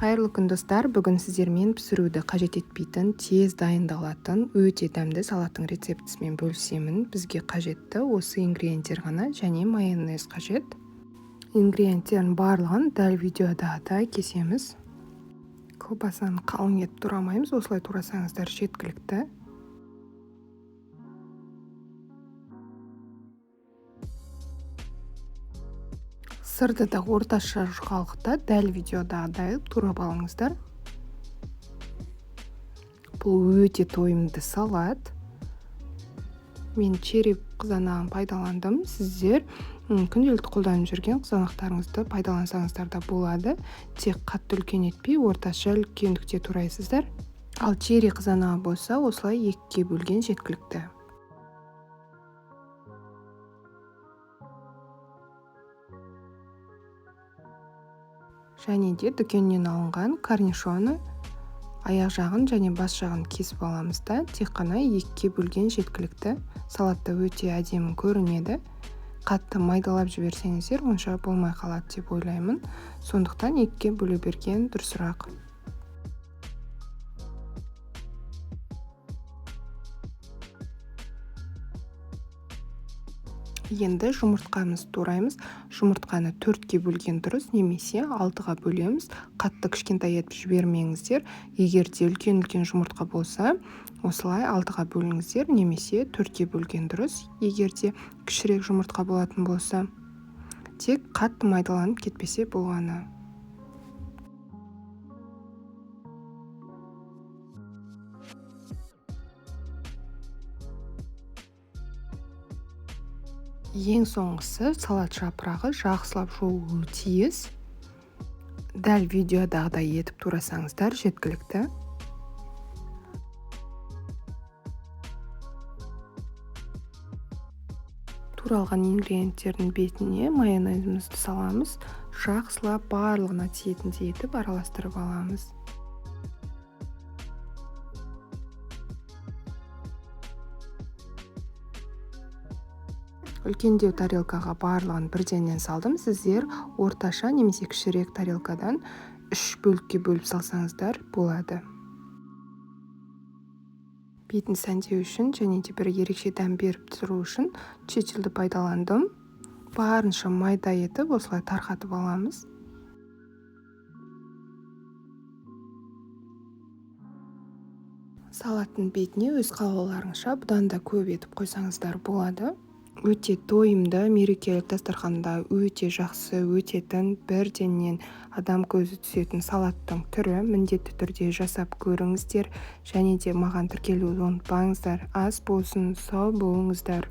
Қайырлы күн достар, бүгін сіздермен пісіруді қажет етпейтін, тез дайындалатын, өте дәмді салаттың рецептісімен бөлісемін. Бізге қажетті осы ингредиенттер ғана және майонез қажет. Ингредиенттердің барлығын дәл видеода кесеміз. Колбасаны қалың етіп турамаймыз, осылай турасаңыздар жеткілікті. Сырды да орташа жұқалықта дәл видеодағыдай турап алыңыздар. Бұл өте тойымды салат. Мен черри қызанағын пайдаландым. Сіздер күнделікті қолданып жүрген қызанақтарыңызды пайдалансаңыздар да болады. Тек қатты үлкен етпей, орташа үлкендікте турайсыздар. Ал черри қызанағы болса, осылай екіге бөлген жеткілікті. Және де дүкеннен алынған корнишоны аяқ жағын және бас жағын кесіп аламыз да, тек қана екіге бөлген жеткілікті. Салатта өте әдемі көрінеді. Қатты майдалап жіберсеңіздер, онша болмай қалады деп ойлаймын. Сондықтан екіге бөле берген дұрысырақ. Енді жұмыртқамыз тураймыз. Жұмыртқаны 4-ке бөлген дұрыс, немесе 6-ға бөлеміз. Қатты кішкентай етіп жібермеңіздер. Егер де үлкен жұмыртқа болса, осылай 6-ға бөліңіздер, немесе 4-ке бөлген дұрыс. Егер де кішірек жұмыртқа болатын болса, тек қатты майдаланып кетпесе болғаны. Ең соңғысы салат жапырағы жақсылап жуылуы тиіс. Дәл видеодағыдай етіп турасаңыздар жеткілікті. Туралған ингредиенттердің бетіне майонезімізді саламыз. Жақсылап барлығына тиетіндей етіп араластырып аламыз. Үлкендеу тарелкаға барлығын бірденнен салдым. Сіздер орташа немесе кішірек тарелкадан 3 бөлікке бөліп салсаңыздар болады. Бетін сәндеу үшін және де бір ерекше дәм беріп тұру үшін чечилді пайдаландым. Барынша майда етіп осылай тарқатып аламыз. Салаттың бетіне өз қалауларыңызша бұдан да көп етіп қойсаңыздар болады. Өте тойымды, мерекелік дастарханда өте жақсы өтетін, бірденнен адам көзі түсетін салаттың түрі. Міндетті түрде жасап көріңіздер, және де маған тіркелуді ұмытпаңыздар. Ас болсын, сау болыңыздар.